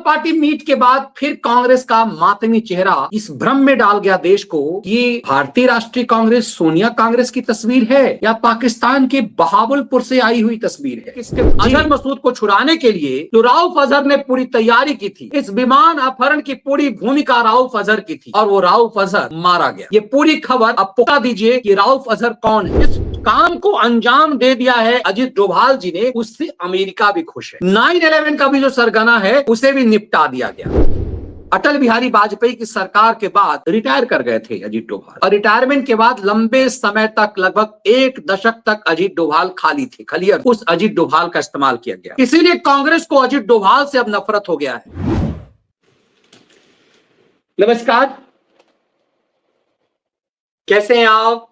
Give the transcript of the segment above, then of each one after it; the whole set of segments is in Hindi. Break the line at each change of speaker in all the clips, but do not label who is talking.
पार्टी मीट के बाद फिर कांग्रेस का मातमी चेहरा इस भ्रम में डाल गया देश को कि भारतीय राष्ट्रीय कांग्रेस सोनिया कांग्रेस की तस्वीर है या पाकिस्तान के बहावलपुर से आई हुई तस्वीर है। इसके अजहर मसूद को छुड़ाने के लिए जो राउफ अजहर ने पूरी तैयारी की थी, इस विमान अपहरण की पूरी भूमिका राउफ अजहर की थी और वो राउफ अजहर मारा गया। ये पूरी खबर अब बता दीजिए कि राउफ अजहर कौन है। इस काम को अंजाम दे दिया है अजीत डोभाल जी ने, उससे अमेरिका भी खुश है। 9/11 का भी जो सरगना है उसे भी निपटा दिया गया। अटल बिहारी वाजपेयी की सरकार के बाद रिटायर कर गए थे अजीत डोभाल और रिटायरमेंट के बाद लंबे समय तक लगभग 1 दशक तक अजीत डोभाल खाली थे। खलियर उस अजीत डोभाल का इस्तेमाल किया गया, इसीलिए कांग्रेस को अजीत डोभाल से अब नफरत हो गया है। नमस्कार, कैसे हैं आप?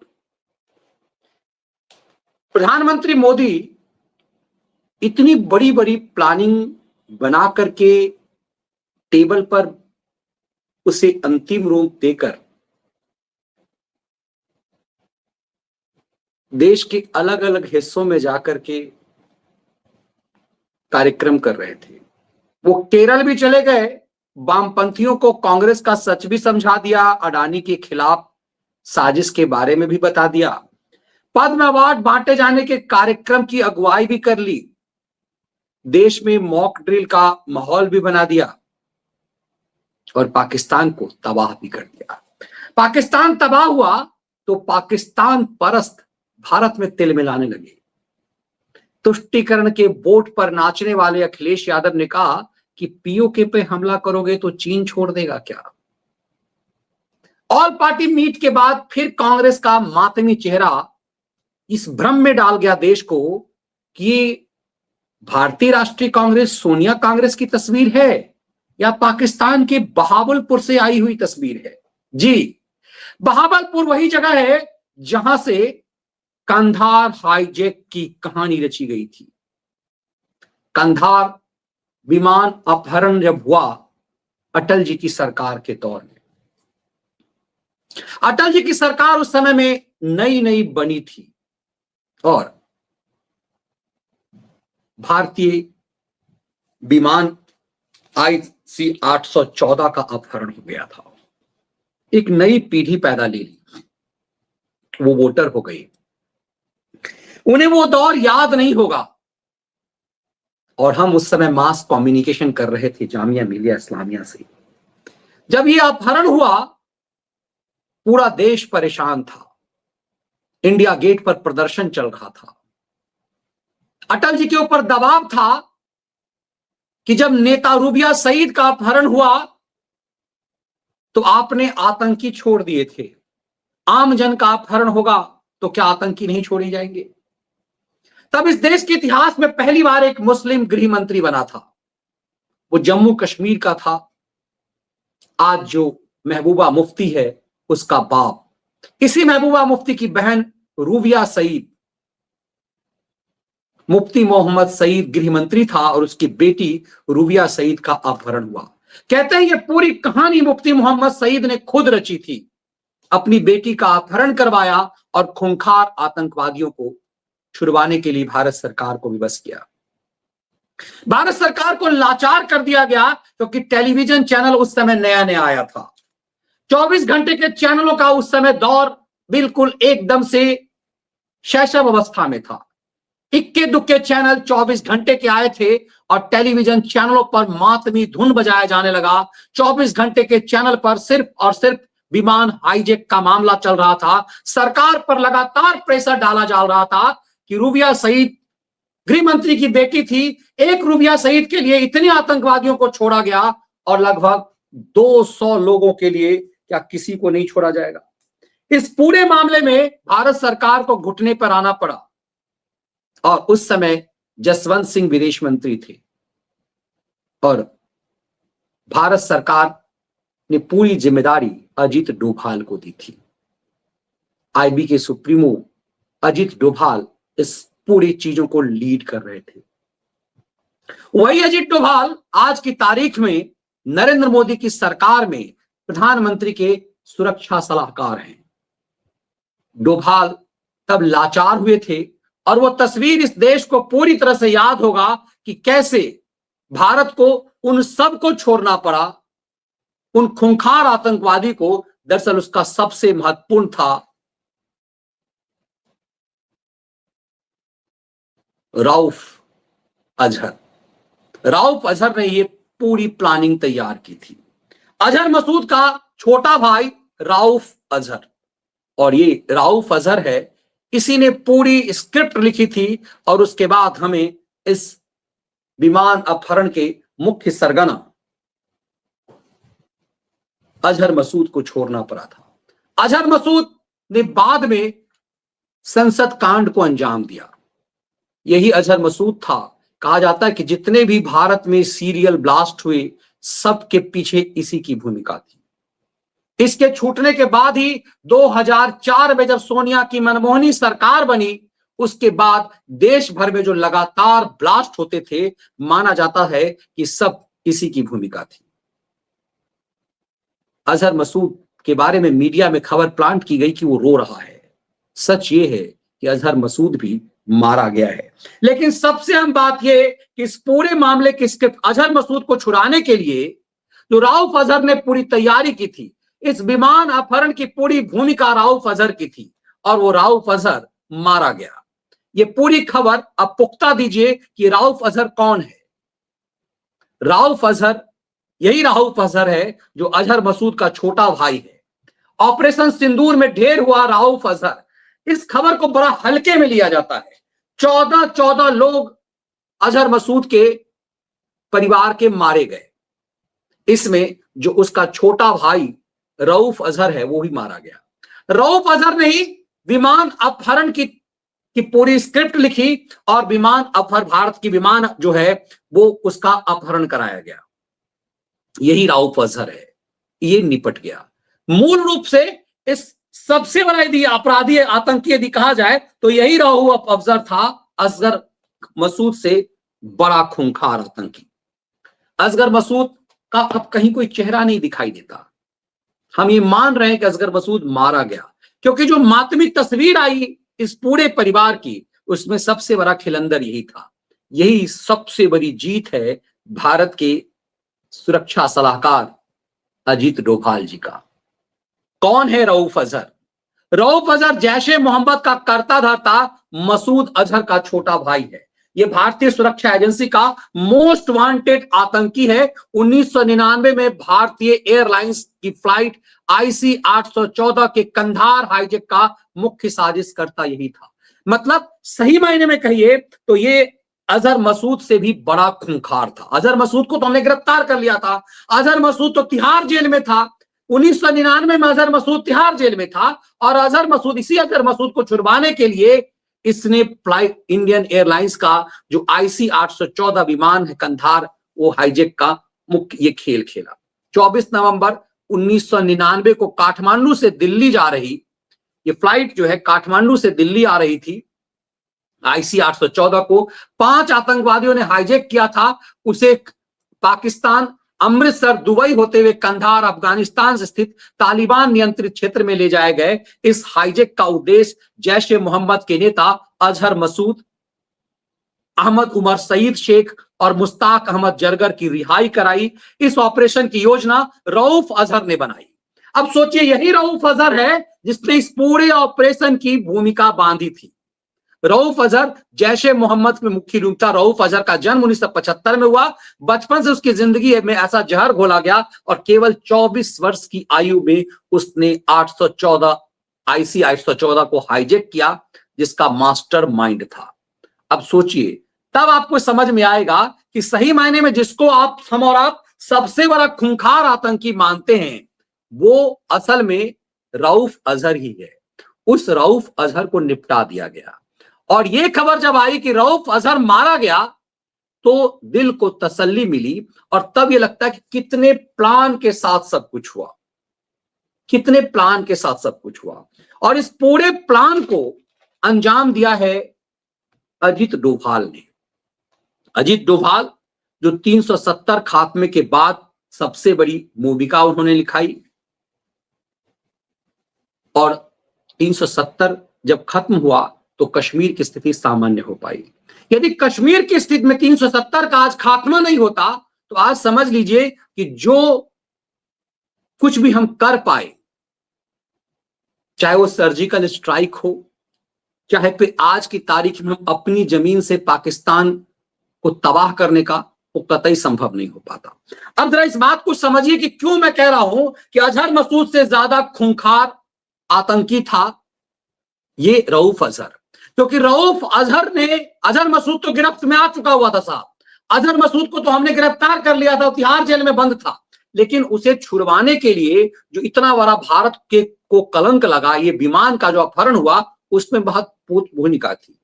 प्रधानमंत्री मोदी इतनी बड़ी बड़ी प्लानिंग बना करके टेबल पर उसे अंतिम रूप देकर देश के अलग अलग हिस्सों में जाकर के कार्यक्रम कर रहे थे। वो केरल भी चले गए, वामपंथियों को कांग्रेस का सच भी समझा दिया, अडानी के खिलाफ साजिश के बारे में भी बता दिया, पद्म अवार्ड बांटे जाने के कार्यक्रम की अगुवाई भी कर ली, देश में मॉक ड्रिल का माहौल भी बना दिया और पाकिस्तान को तबाह भी कर दिया। पाकिस्तान तबाह हुआ तो पाकिस्तान परस्त भारत में तिल मिलाने लगे। तुष्टीकरण के बोट पर नाचने वाले अखिलेश यादव ने कहा कि पीओके पे हमला करोगे तो चीन छोड़ देगा क्या? ऑल पार्टी मीट के बाद फिर कांग्रेस का मातमी चेहरा इस भ्रम में डाल गया देश को कि भारतीय राष्ट्रीय कांग्रेस सोनिया कांग्रेस की तस्वीर है या पाकिस्तान के बहावलपुर से आई हुई तस्वीर है। जी, बहावलपुर वही जगह है जहां से कंधार हाईजैक की कहानी रची गई थी। कंधार विमान अपहरण जब हुआ अटल जी की सरकार के दौर में, अटल जी की सरकार उस समय में नई नई बनी थी और भारतीय विमान IC-814 का अपहरण हो गया था। एक नई पीढ़ी पैदा ले ली, वो वोटर हो गई, उन्हें वो दौर याद नहीं होगा। और हम उस समय मास कम्युनिकेशन कर रहे थे जामिया मिलिया इस्लामिया से। जब ये अपहरण हुआ पूरा देश परेशान था, इंडिया गेट पर प्रदर्शन चल रहा था। अटल जी के ऊपर दबाव था कि जब नेता रूबिया सईद का अपहरण हुआ तो आपने आतंकी छोड़ दिए थे, आम जन का अपहरण होगा तो क्या आतंकी नहीं छोड़े जाएंगे? तब इस देश के इतिहास में पहली बार एक मुस्लिम गृह मंत्री बना था, वो जम्मू कश्मीर का था। आज जो महबूबा मुफ्ती है उसका बाप, इसी महबूबा मुफ्ती की बहन रूबिया सईद, मुफ्ती मोहम्मद सईद गृह मंत्री था और उसकी बेटी रूबिया सईद का अपहरण हुआ। कहते हैं ये पूरी कहानी मुफ्ती मोहम्मद सईद ने खुद रची थी। अपनी बेटी का अपहरण करवाया और खूंखार आतंकवादियों को छुड़वाने के लिए भारत सरकार को विवश किया। भारत सरकार को लाचार कर दिया गया क्योंकि टेलीविजन चैनल उस समय नया नया आया था। 24 घंटे के चैनलों का उस समय दौर बिल्कुल एकदम से शैशव अवस्था में था। इक्के दुक्के चैनल 24 घंटे के आए थे और टेलीविजन चैनलों पर मातमी धुन बजाया जाने लगा। 24 घंटे के चैनल पर सिर्फ और सिर्फ विमान हाईजैक का मामला चल रहा था। सरकार पर लगातार प्रेशर डाला जा रहा था कि रूबिया सईद गृह मंत्री की बेटी थी, एक रूबिया सईद के लिए इतने आतंकवादियों को छोड़ा गया और लगभग 200 लोगों के लिए क्या किसी को नहीं छोड़ा जाएगा? इस पूरे मामले में भारत सरकार को घुटने पर आना पड़ा और उस समय जसवंत सिंह विदेश मंत्री थे और भारत सरकार ने पूरी जिम्मेदारी अजीत डोभाल को दी थी। आईबी के सुप्रीमो अजीत डोभाल इस पूरी चीजों को लीड कर रहे थे। वही अजीत डोभाल आज की तारीख में नरेंद्र मोदी की सरकार में प्रधानमंत्री के सुरक्षा सलाहकार हैं। डोभाल तब लाचार हुए थे और वो तस्वीर इस देश को पूरी तरह से याद होगा कि कैसे भारत को उन सब को छोड़ना पड़ा। उन खूंखार आतंकवादी को दरअसल उसका सबसे महत्वपूर्ण था रऊफ अजहर। रऊफ अजहर ने ये पूरी प्लानिंग तैयार की थी। अजहर मसूद का छोटा भाई रऊफ अजहर, और ये रऊफ अजहर है, इसी ने पूरी स्क्रिप्ट लिखी थी। और उसके बाद हमें इस विमान अपहरण के मुख्य सरगना अजहर मसूद को छोड़ना पड़ा था। अजहर मसूद ने बाद में संसद कांड को अंजाम दिया। यही अजहर मसूद था। कहा जाता है कि जितने भी भारत में सीरियल ब्लास्ट हुए, सबके पीछे इसी की भूमिका थी। इसके छूटने के बाद ही 2004 में जब सोनिया की मनमोहनी सरकार बनी, उसके बाद देश भर में जो लगातार ब्लास्ट होते थे, माना जाता है कि सब इसी की भूमिका थी। अजहर मसूद के बारे में मीडिया में खबर प्लांट की गई कि वो रो रहा है। सच ये है कि अजहर मसूद भी मारा गया है। लेकिन सबसे अहम बात यह कि इस पूरे मामले की स्क्रिप्ट अजहर मसूद को छुड़ाने के लिए जो रऊफ अजहर ने पूरी तैयारी की थी, इस विमान अपहरण की पूरी भूमिका रऊफ अजहर की थी, और वो रऊफ अजहर मारा गया। ये पूरी खबर अब पुख्ता दीजिए कि रऊफ अजहर कौन है। रऊफ अजहर, यही रऊफ अजहर है जो अजहर मसूद का छोटा भाई है। ऑपरेशन सिंदूर में ढेर हुआ रऊफ अजहर। इस खबर को बड़ा हल्के में लिया जाता है। 14 लोग अजहर मसूद के परिवार के मारे गए। इसमें जो उसका छोटा भाई रऊफ अजहर है, वो भी मारा गया। रऊफ अजहर ने ही विमान अपहरण की पूरी स्क्रिप्ट लिखी, और विमान अपहरण, भारत की विमान जो है वो उसका अपहरण कराया गया। यही रऊफ अजहर है। ये निपट गया। मूल रूप से इस सबसे बड़ा यदि अपराधी आतंकी यदि कहा जाए तो यही रऊफ अजहर था, असगर मसूद से बड़ा खूंखार आतंकी। असगर मसूद का अब कहीं कोई चेहरा नहीं दिखाई देता। हम ये मान रहे हैं कि असगर मसूद मारा गया, क्योंकि जो मातमी तस्वीर आई इस पूरे परिवार की, उसमें सबसे बड़ा खिलंदर यही था। यही सबसे बड़ी जीत है भारत के सुरक्षा सलाहकार अजीत डोभाल जी का। कौन है रऊफ अजहर? रऊफ अजहर जैश ए मोहम्मद का कर्ता धर्ता मसूद अजहर का छोटा भाई है। यह भारतीय सुरक्षा एजेंसी का मोस्ट वांटेड आतंकी है। 1999 में भारतीय एयरलाइंस की फ्लाइट IC 814 के कंधार हाईजैक का मुख्य साजिशकर्ता यही था। मतलब सही मायने में कहिए तो ये अजहर मसूद से भी बड़ा खूंखार था। अजहर मसूद को तो हमने गिरफ्तार कर लिया था। अजहर मसूद तो तिहाड़ जेल में था। 1999 में अजहर मसूद तिहाड़ जेल में था, और अजहर मसूद, इसी अजहर मसूद को छुड़वाने के लिए इसने फ्लाइट इंडियन एयरलाइंस का जो IC 814 विमान है कंधार, वो हाईजैक का मुख्य ये खेल खेला। 24 नवंबर 1999 को काठमांडू से दिल्ली जा रही ये फ्लाइट जो है काठमांडू से दिल्ली आ रही थी। IC 814 को 5 आतंकवादियों ने हाईजैक किया था। उसे पाकिस्तान, अमृतसर, दुबई होते हुए कंधार, अफगानिस्तान से स्थित तालिबान नियंत्रित क्षेत्र में ले जाए गए। इस हाईजैक का उद्देश्य जैश ए मोहम्मद के नेता अजहर मसूद, अहमद उमर सईद शेख और मुश्ताक अहमद जरगर की रिहाई कराई। इस ऑपरेशन की योजना रऊफ अजहर ने बनाई। अब सोचिए, यही रऊफ अजहर है जिसने इस पूरे ऑपरेशन की भूमिका बांधी थी। रऊफ अजहर जैश ए मोहम्मद में मुख्य रूप था। रऊफ अजहर का जन्म 1975 में हुआ। बचपन से उसकी जिंदगी में ऐसा जहर घोला गया, और केवल 24 वर्ष की आयु में उसने 814 IC 814 को हाईजैक किया, जिसका मास्टर माइंड था। अब सोचिए, तब आपको समझ में आएगा कि सही मायने में जिसको हम और आप सबसे बड़ा खूंखार आतंकी मानते हैं, वो असल में रऊफ अजहर ही है। उस रऊफ अजहर को निपटा दिया गया। और यह खबर जब आई कि रऊफ अजहर मारा गया, तो दिल को तसल्ली मिली, और तब यह लगता है कि कितने प्लान के साथ सब कुछ हुआ, कितने प्लान के साथ सब कुछ हुआ। और इस पूरे प्लान को अंजाम दिया है अजीत डोभाल ने। अजीत डोभाल जो 370 खात्मे के बाद सबसे बड़ी भूमिका उन्होंने लिखाई, और 370 जब खत्म हुआ तो कश्मीर की स्थिति सामान्य हो पाई। यदि कश्मीर की स्थिति में 370 का आज खात्मा नहीं होता तो आज समझ लीजिए कि जो कुछ भी हम कर पाए, चाहे वो सर्जिकल स्ट्राइक हो, चाहे फिर आज की तारीख में हम अपनी जमीन से पाकिस्तान को तबाह करने का, वो कतई संभव नहीं हो पाता। अब जरा इस बात को समझिए कि क्यों मैं कह रहा हूं कि अजहर मसूद से ज्यादा खूंखार आतंकी था ये रऊफ अजहर, क्योंकि रऊफ अजहर ने, अजहर मसूद तो गिरफ्त में आ चुका हुआ था साहब, अजहर मसूद को तो हमने गिरफ्तार कर लिया था, तिहाड़ जेल में बंद था, लेकिन उसे छुड़वाने के लिए जो इतना बड़ा भारत के को कलंक लगा, ये विमान का जो अपहरण हुआ, उसमें बहुत भूमिका थी।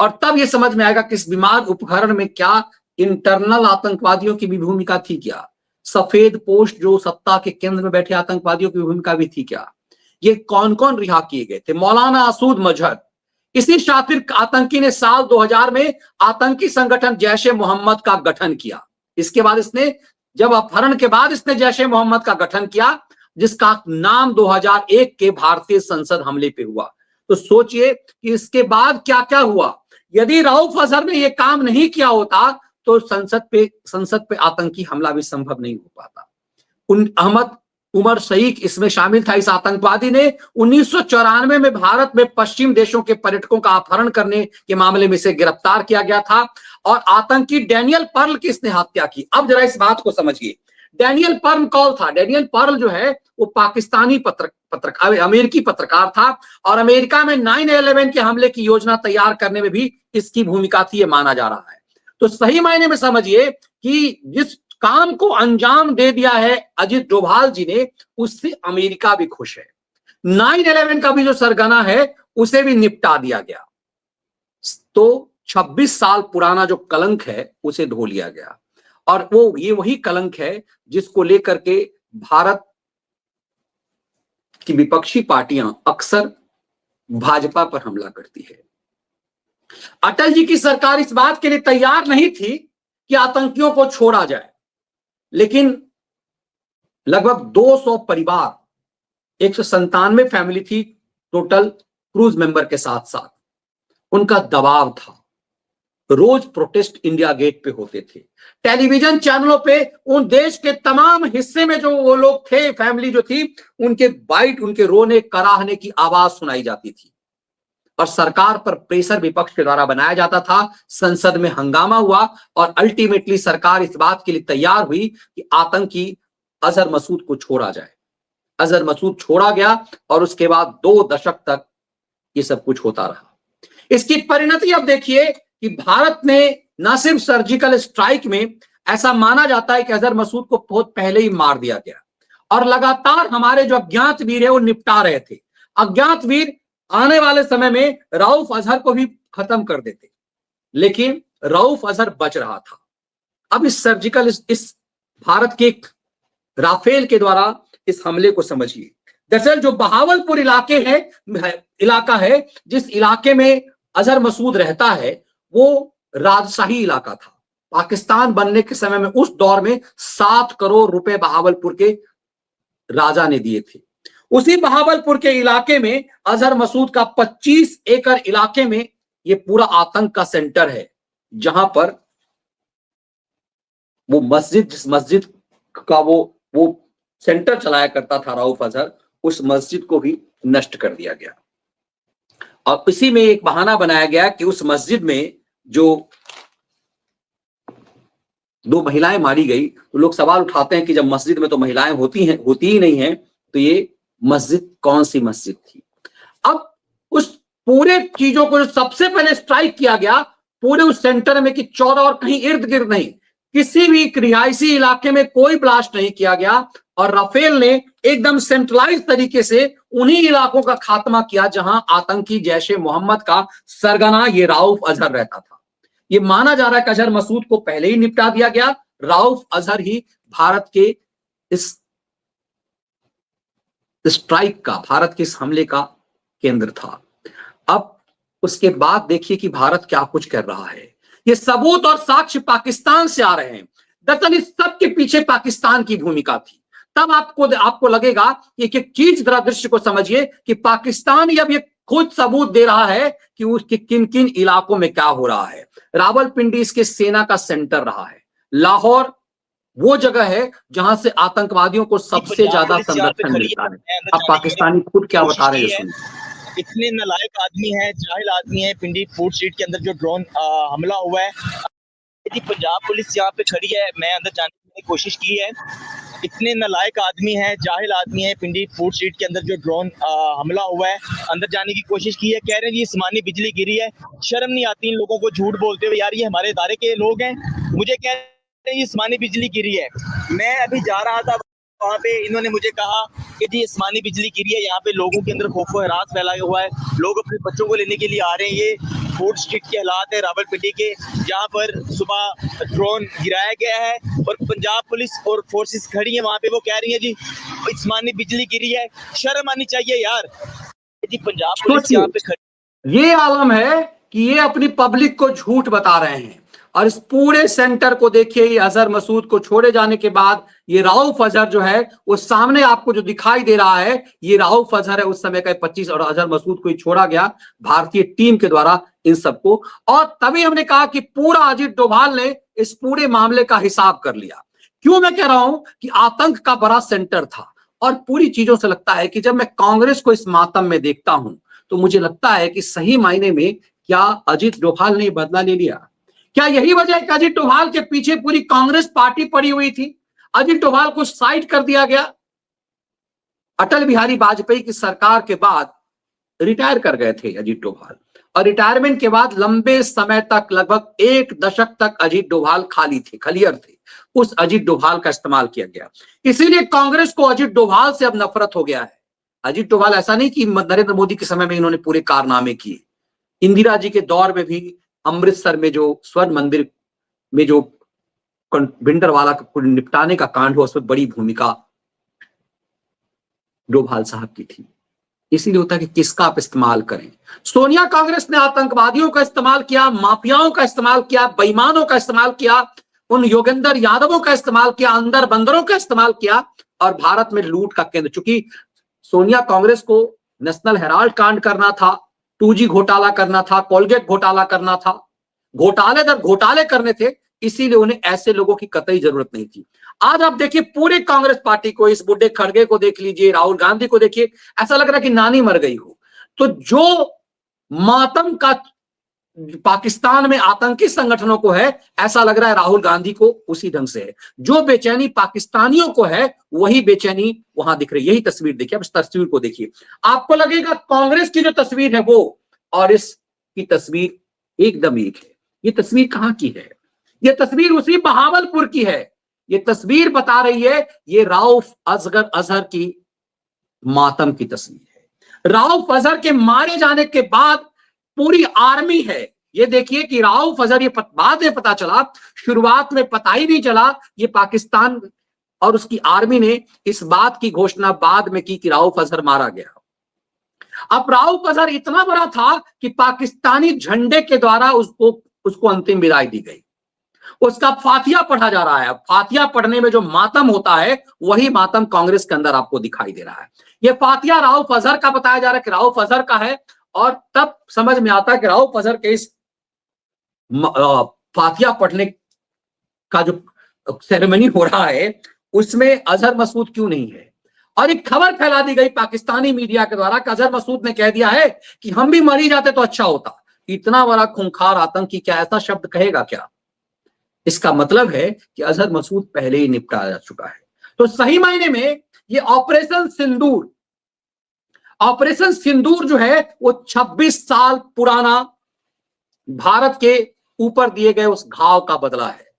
और तब ये समझ में आएगा कि इस विमान उपकरण में क्या इंटरनल आतंकवादियों की भी भूमिका थी क्या, सफेद पोस्ट जो सत्ता के केंद्र में बैठे आतंकवादियों की भूमिका भी थी क्या, ये कौन कौन रिहा किए गए थे। मौलाना असूद मजहर, इसी शातिर आतंकी ने साल 2000 में आतंकी संगठन जैश ए मोहम्मद का गठन किया। इसके बाद इसने, जब अपहरण के बाद इसने जैश ए मोहम्मद का गठन किया, जिसका नाम 2001 के भारतीय संसद हमले पे हुआ। तो सोचिए कि इसके बाद क्या क्या हुआ। यदि रऊफ अजहर ने यह काम नहीं किया होता तो संसद पे आतंकी हमला भी संभव नहीं हो पाता। अहमद उमर शईख इसमें शामिल था। इस आतंकवादी ने 1994 में भारत में पश्चिम देशों के पर्यटकों का अपहरण करने के मामले में इसे गिरफ्तार किया गया था। और आतंकी डैनियल पर्ल की इसने हत्या की। अब जरा इस बात को समझिए, डैनियल पर्ल कौन था। डैनियल पर्ल जो है वो पाकिस्तानी पत्रकार, अमेरिकी पत्रकार था, और अमेरिका में 9/11 के हमले की योजना तैयार करने में भी इसकी भूमिका थी, ये माना जा रहा है। तो सही मायने में समझिए कि जिस काम को अंजाम दे दिया है अजित डोभाल जी ने, उससे अमेरिका भी खुश है। 9/11 का भी जो सरगना है उसे भी निपटा दिया गया। तो 26 साल पुराना जो कलंक है उसे धो लिया गया। और वो ये वही कलंक है जिसको लेकर के भारत की विपक्षी पार्टियां अक्सर भाजपा पर हमला करती है। अटल जी की सरकार इस बात के लिए तैयार नहीं थी कि आतंकियों को छोड़ा जाए, लेकिन लगभग 200 परिवार, 197 फैमिली थी टोटल क्रूज मेंबर के साथ साथ, उनका दबाव था। रोज प्रोटेस्ट इंडिया गेट पे होते थे। टेलीविजन चैनलों पे उन देश के तमाम हिस्से में जो वो लोग थे, फैमिली जो थी, उनके बाइट, उनके रोने कराहने की आवाज सुनाई जाती थी। और सरकार पर प्रेशर विपक्ष के द्वारा बनाया जाता था। संसद में हंगामा हुआ और अल्टीमेटली सरकार इस बात के लिए तैयार हुई कि आतंकी अजहर मसूद को छोड़ा जाए। अजहर मसूद छोड़ा गया और उसके बाद 2 दशक तक ये सब कुछ होता रहा। इसकी परिणति अब देखिए कि भारत ने न सिर्फ सर्जिकल स्ट्राइक में, ऐसा माना जाता है कि अजहर मसूद को बहुत पहले ही मार दिया गया, और लगातार हमारे जो अज्ञात वीर है वो निपटा रहे थे। अज्ञात वीर आने वाले समय में रऊफ अजहर को भी खत्म कर देते, लेकिन रऊफ अजहर बच रहा था। अब इस सर्जिकल, इस भारत के राफेल के द्वारा इस हमले को समझिए। दरअसल जो बहावलपुर इलाका है, जिस इलाके में अजहर मसूद रहता है, वो राजशाही इलाका था। पाकिस्तान बनने के समय में उस दौर में 7 करोड़ रुपए बहावलपुर के राजा ने दिए थे। उसी बहावलपुर के इलाके में अजहर मसूद का 25 एकड़ इलाके में ये पूरा आतंक का सेंटर है, जहां पर वो मस्जिद, जिस मस्जिद का वो सेंटर चलाया करता था रऊफ अजहर, उस मस्जिद को भी नष्ट कर दिया गया। और इसी में एक बहाना बनाया गया कि उस मस्जिद में जो 2 महिलाएं मारी गई, तो लोग सवाल उठाते हैं कि जब मस्जिद में तो महिलाएं होती ही नहीं है, तो ये मस्जिद कौन सी मस्जिद थी। अब उस पूरे चीजों को जो सबसे पहले स्ट्राइक किया गया पूरे उस सेंटर में, कि 14 और कहीं इर्द गिर्द नहीं, किसी भी रिहायशी इलाके में कोई ब्लास्ट नहीं किया गया। और राफेल ने एकदम सेंट्रलाइज तरीके से उन्हीं इलाकों का खात्मा किया जहां आतंकी जैश ए मोहम्मद का सरगना ये रऊफ अजहर रहता था। ये माना जा रहा है कि अजहर मसूद को पहले ही निपटा दिया गया। रऊफ अजहर ही भारत के इस स्ट्राइक का, भारत के इस हमले का केंद्र था। अब उसके बाद देखिए कि भारत क्या कुछ कर रहा है। ये सबूत और साक्ष्य पाकिस्तान से आ रहे हैं। दरअसल इस सब के पीछे पाकिस्तान की भूमिका थी। तब आपको लगेगा कि एक चीज, जरा दृश्य को समझिए कि पाकिस्तान अब ये खुद सबूत दे रहा है कि उसके किन किन इलाकों में क्या हो रहा है। रावलपिंडी इसके सेना का सेंटर रहा है। लाहौर वो जगह है जहां से आतंकवादियों को सबसे ज्यादा संरक्षण मिलता है। अब पाकिस्तानी खुद क्या बता रहे हैं, सुनिए।
इतने नालायक आदमी है, जाहिल आदमी है। पिंडी फूड स्ट्रीट के अंदर जो ड्रोन हमला हुआ है, यदि पंजाब पुलिस यहाँ पे खड़ी है, मैं अंदर जाने की कोशिश की है। इतने नालायक आदमी है, जाहिल आदमी है। पिंडी फूड स्ट्रीट के अंदर जो ड्रोन हमला हुआ है, अंदर जाने की कोशिश की है। कह रहे हैं ये आसमानी बिजली गिरी है। शर्म नहीं आती इन लोगों को झूठ बोलते हुए। यार ये हमारे इदारे के लोग हैं, मुझे कह रहे हैं ये आसमानी बिजली गिरी है। मैं अभी जा रहा था वहाँ पे, इन्होंने मुझे कहा कि जी आसमानी बिजली गिरी है। यहाँ पे लोगों के अंदर खौफ व हरास फैला हुआ है, लोग अपने बच्चों को लेने के लिए आ रहे हैं। ये फूड स्ट्रीट के हालात है रावलपिंडी के, जहाँ पर सुबह ड्रोन गिराया गया है और पंजाब पुलिस और फोर्सेस खड़ी है वहाँ पे। वो कह रही है जी आसमानी बिजली गिरी है। शर्म आनी चाहिए यार। जी पंजाब पुलिस यहाँ पे खड़ी।
ये आलम है कि ये अपनी पब्लिक को झूठ बता रहे हैं। और इस पूरे सेंटर को देखिए, ये अजहर मसूद को छोड़े जाने के बाद ये राउफ अजहर जो है, वो सामने आपको जो दिखाई दे रहा है, ये राउफ अजहर है उस समय का 25, और अजहर मसूद को ही छोड़ा गया भारतीय टीम के द्वारा इन सबको। और तभी हमने कहा कि पूरा अजीत डोभाल ने इस पूरे मामले का हिसाब कर लिया। क्यों मैं कह रहा हूं कि आतंक का बड़ा सेंटर था। और पूरी चीजों से लगता है कि जब मैं कांग्रेस को इस मातम में देखता हूं तो मुझे लगता है कि सही मायने में क्या अजीत डोभाल ने बदला ले लिया? क्या यही वजह है कि अजीत डोभाल के पीछे पूरी कांग्रेस पार्टी पड़ी हुई थी? अजीत डोभाल को साइड कर दिया गया। अटल बिहारी वाजपेयी की सरकार के बाद रिटायर कर गए थे अजीत डोभाल, और रिटायरमेंट के बाद लंबे समय तक, लगभग 1 दशक तक अजीत डोभाल खाली थे, खलियर थे। उस अजीत डोभाल का इस्तेमाल किया गया। इसीलिए कांग्रेस को अजीत डोभाल से अब नफरत हो गया है। अजीत डोभाल ऐसा नहीं कि नरेंद्र मोदी के समय में इन्होंने पूरे कारनामे किए। इंदिरा जी के दौर में भी अमृतसर में जो स्वर्ण मंदिर में जो भिंडरवाला को निपटाने का कांड हुआ, उसमें बड़ी भूमिका डोभाल साहब की थी। इसीलिए होता है कि किसका आप इस्तेमाल करें। सोनिया कांग्रेस ने आतंकवादियों का इस्तेमाल किया, माफियाओं का इस्तेमाल किया, बेईमानों का इस्तेमाल किया, उन योगेंद्र यादवों का इस्तेमाल किया, अंदर बंदरों का इस्तेमाल किया, और भारत में लूट का केंद्र। चूंकि सोनिया कांग्रेस को नेशनल हेराल्ड कांड करना था, 2G घोटाला करना था, कोलगेट घोटाला करना था, घोटाले दर घोटाले करने थे, इसीलिए उन्हें ऐसे लोगों की कतई जरूरत नहीं थी। आज आप देखिए पूरे कांग्रेस पार्टी को, इस बुड्ढे खड़गे को देख लीजिए, राहुल गांधी को देखिए, ऐसा लग रहा है कि नानी मर गई हो। तो जो मातम का पाकिस्तान में आतंकी संगठनों को है, ऐसा लग रहा है राहुल गांधी को उसी ढंग से है। जो बेचैनी पाकिस्तानियों को है, वही बेचैनी वहां दिख रही है। यही तस्वीर देखिए, अब इस तस्वीर को देखिए, आपको लगेगा कांग्रेस की जो तस्वीर है वो और इसकी तस्वीर एकदम एक है। ये तस्वीर कहां की है? ये तस्वीर उसी बहावलपुर की है। ये तस्वीर बता रही है, ये राउफ अजहर की मातम की तस्वीर है। राउफ अजहर के मारे जाने के बाद पूरी आर्मी है। ये देखिए कि राउफ अजहर, ये बाद में पता चला, शुरुआत में पता ही नहीं चला। ये पाकिस्तान और उसकी आर्मी ने इस बात की घोषणा बाद में की कि राउफ अजहर मारा गया। अब राउफ अजहर इतना बड़ा था कि पाकिस्तानी झंडे के द्वारा उसको अंतिम विदाई दी गई। उसका फातिया पढ़ा जा रहा है। फातिया पढ़ने में जो मातम होता है, वही मातम कांग्रेस के अंदर आपको दिखाई दे रहा है। यह फातिया राउफ अजहर का बताया जा रहा है कि राउफ अजहर का है, और तब समझ में आता है कि राउफ अजहर के इस फातिया पढ़ने का जो सेरेमनी हो रहा है, उसमें अजहर मसूद क्यों नहीं है। और एक खबर फैला दी गई पाकिस्तानी मीडिया के द्वारा कि अजहर मसूद ने कह दिया है कि हम भी मर ही जाते तो अच्छा होता। इतना बड़ा खूंखार आतंकी क्या ऐसा शब्द कहेगा क्या? इसका मतलब है कि अजहर मसूद पहले ही निपटाया जा चुका है। तो सही मायने में ये ऑपरेशन सिंदूर जो है, वो 26 साल पुराना भारत के ऊपर दिए गए उस घाव का बदला है।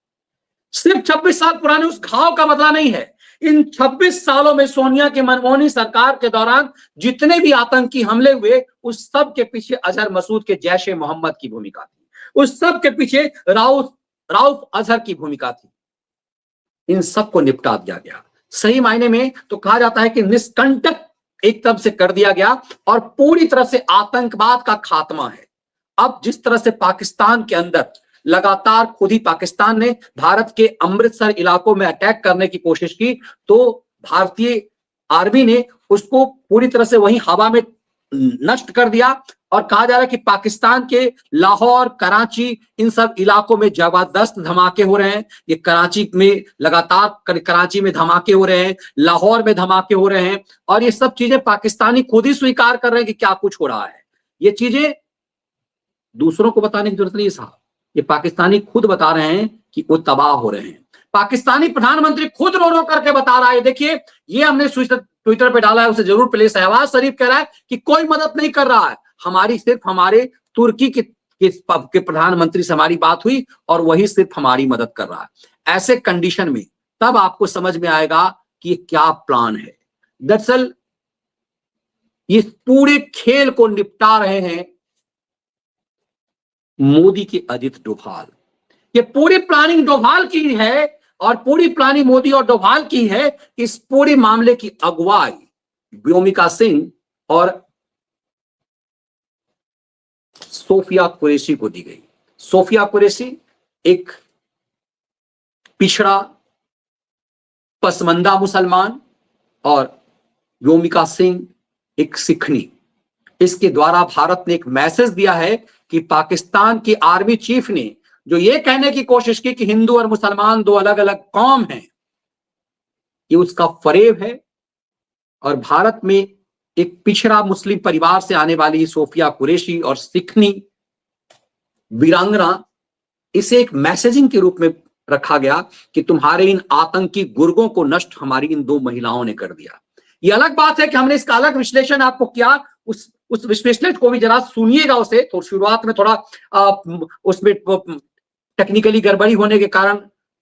सिर्फ 26 साल पुराने उस घाव का बदला नहीं है। इन 26 सालों में सोनिया के मनमोहनी सरकार के दौरान जितने भी आतंकी हमले हुए, उस सब के पीछे अजहर मसूद के जैश ए मोहम्मद की भूमिका थी। उस सब के पीछे राउफ अजहर की भूमिका थी। इन सबको निपटा दिया गया। सही मायने में तो कहा जाता है कि निष्कंटक एक तरफ से कर दिया गया, और पूरी तरह से आतंकवाद का खात्मा है। अब जिस तरह से पाकिस्तान के अंदर लगातार खुद ही पाकिस्तान ने भारत के अमृतसर इलाकों में अटैक करने की कोशिश की, तो भारतीय आर्मी ने उसको पूरी तरह से वहीं हवा में नष्ट कर दिया। और कहा जा रहा है कि पाकिस्तान के लाहौर, कराची, इन सब इलाकों में जबरदस्त धमाके हो रहे हैं। ये कराची में लगातार कराची में धमाके हो रहे हैं, लाहौर में धमाके हो रहे हैं, और ये सब चीजें पाकिस्तानी खुद ही स्वीकार कर रहे हैं कि क्या कुछ हो रहा है। ये चीजें दूसरों को बताने की जरूरत नहीं है साहब, ये पाकिस्तानी खुद बता रहे हैं कि वो तबाह हो रहे हैं। पाकिस्तानी प्रधानमंत्री खुद रो रो करके बता रहा है। देखिए, ये हमने ट्विटर पे डाला है, उसे जरूर प्ले। शहबाज शरीफ कह रहा है कि कोई मदद नहीं कर रहा है, हमारी सिर्फ हमारे तुर्की के प्रधानमंत्री से हमारी बात हुई और वही सिर्फ हमारी मदद कर रहा है। ऐसे कंडीशन में तब आपको समझ में आएगा कि ये क्या प्लान है। दरअसल इस पूरे खेल को निपटा रहे हैं मोदी के अजित डोभाल। ये पूरी प्लानिंग डोभाल की है, और पूरी प्लानिंग मोदी और डोभाल की है। इस पूरे मामले की अगुवाई व्योमिका सिंह और सोफिया कुरैशी को दी गई। सोफिया कुरैशी एक पिछड़ा पसमंदा मुसलमान और व्योमिका सिंह एक सिखनी। इसके द्वारा भारत ने एक मैसेज दिया है कि पाकिस्तान की आर्मी चीफ ने जो ये कहने की कोशिश की कि हिंदू और मुसलमान दो अलग अलग कौम हैं, ये उसका फरेब है। और भारत में एक पिछड़ा मुस्लिम परिवार से आने वाली सोफिया कुरैशी और सिखनी वीरांगना, इसे एक मैसेजिंग के रूप में रखा गया कि तुम्हारे इन आतंकी गुर्गों को नष्ट हमारी इन दो महिलाओं ने कर दिया। ये अलग बात है कि हमने इसका अलग विश्लेषण आपको किया, उस विश्लेषण को भी जरा सुनिएगा उसे। तो शुरुआत में थोड़ा उसमें टेक्निकली गड़बड़ी होने के कारण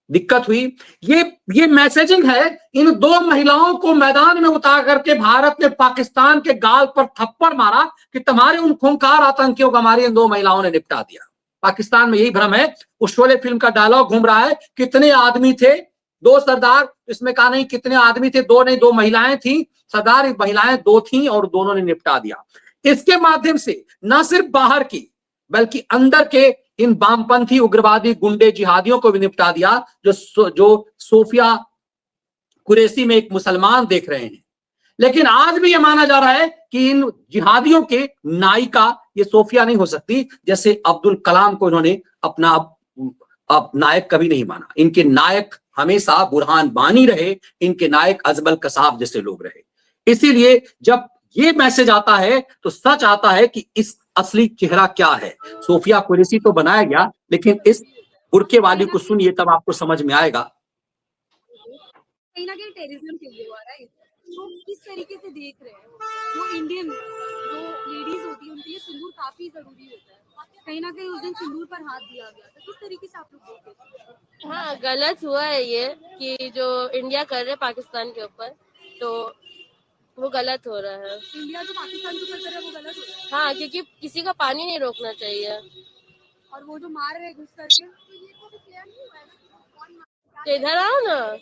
दिक्कत हुई। ये मैसेजिंग है। इन दो महिलाओं को मैदान में उतार करके भारत ने पाकिस्तान के गाल पर थप्पड़ मारा कि तुम्हारे उन खूंखार आतंकियों को हमारी इन दो महिलाओं ने निपटा दिया। पाकिस्तान में यही भ्रम है। उस शोले फिल्म का डायलॉग घूम रहा है, कितने आदमी थे, दो सरदार। इसमें कहा नहीं कितने आदमी थे, दो नहीं, दो महिलाएं थी सरदार, महिलाएं दो थी और दोनों ने निपटा दिया। इसके माध्यम से न सिर्फ बाहर की बल्कि अंदर के इन वामपंथी उग्रवादी गुंडे जिहादियों को भी निपटा दिया, जो सोफिया कुरैशी में एक मुसलमान देख रहे हैं। लेकिन आज भी यह माना जा रहा है कि इन जिहादियों के नायिका ये सोफिया नहीं हो सकती। जैसे अब्दुल कलाम को इन्होंने अपना अब नायक कभी नहीं माना। इनके नायक हमेशा बुरहान बानी रहे, इनके नायक अजमल कसाब जैसे लोग रहे। इसीलिए जब ये मैसेज आता है तो सच आता है कि इस असली चेहरा क्या है। सोफिया कुरैशी तो बनाया गया, लेकिन इस बुर्के वाली को सुनिए तब आपको समझ में आएगा।
कहीं ना कहीं टेररिज्म के लिए हुआ, राइट? तो किस तरीके से देख रहे हैं जो इंडियन जो लेडीज होती है उनके लिए सिंदूर काफी जरूरी होता है, कहीं ना कहीं उस दिन सिंदूर पर हाथ दिया गया, तो किस तरीके से आप लोग देख रहे हैं?
हाँ, गलत हुआ है ये कि जो इंडिया कर रहे पाकिस्तान के ऊपर, तो वो गलत हो रहा है।
इंडिया जो पाकिस्तान के ऊपर कर रहा है वो गलत हो रहा है।
हाँ, क्योंकि किसी का पानी नहीं रोकना चाहिए।
और वो जो मार रहे घुस करके, तो ये तो भी क्लियर नहीं हुआ है ना कौन मार,
तो इधर आओ ना।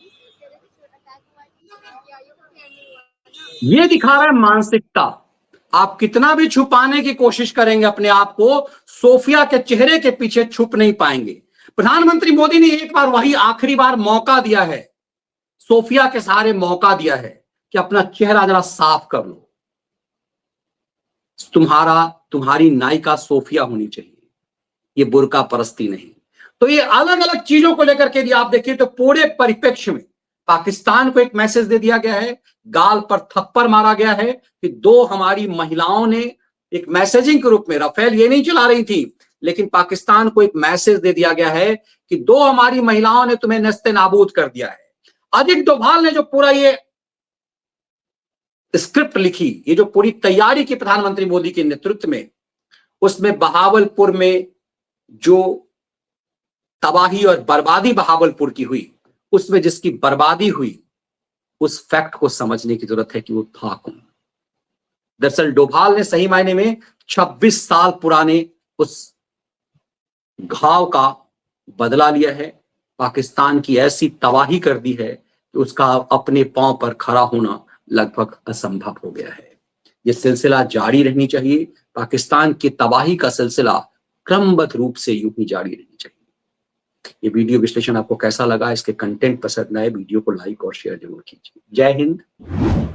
ये दिखा रहा है मानसिकता। आप कितना भी छुपाने की कोशिश करेंगे अपने आप को, सोफिया के चेहरे के पीछे छुप नहीं पाएंगे। प्रधानमंत्री मोदी ने एक बार, वही आखिरी बार मौका दिया है, सोफिया के सहारे मौका दिया है कि अपना चेहरा जरा साफ कर लो। तुम्हारी नायिका सोफिया होनी चाहिए, ये बुर्का परस्ती नहीं। तो ये अलग अलग चीजों को लेकर के यदि आप देखिए तो पूरे परिप्रेक्ष्य में पाकिस्तान को एक मैसेज दे दिया गया है, गाल पर थप्पड़ मारा गया है कि दो हमारी महिलाओं ने एक मैसेजिंग के रूप में, राफेल ये नहीं चला रही थी, लेकिन पाकिस्तान को एक मैसेज दे दिया गया है कि दो हमारी महिलाओं ने तुम्हें नस्ते नाबूद कर दिया है। अजित डोभाल ने जो पूरा ये स्क्रिप्ट लिखी, ये जो पूरी तैयारी की प्रधानमंत्री मोदी के नेतृत्व में, उसमें बहावलपुर में जो तबाही और बर्बादी बहावलपुर की हुई, उसमें जिसकी बर्बादी हुई, उस फैक्ट को समझने की जरूरत है कि वो था कौन। दरअसल डोभाल ने सही मायने में 26 साल पुराने उस घाव का बदला लिया है। पाकिस्तान की ऐसी तबाही कर दी है कि उसका अपने पांव पर खड़ा होना लगभग असंभव हो गया है। ये सिलसिला जारी रहनी चाहिए। पाकिस्तान की तबाही का सिलसिला क्रमबद्ध रूप से यूं ही जारी रहनी चाहिए। ये वीडियो विश्लेषण आपको कैसा लगा? इसके कंटेंट पसंद आए वीडियो को लाइक और शेयर जरूर कीजिए। जय हिंद।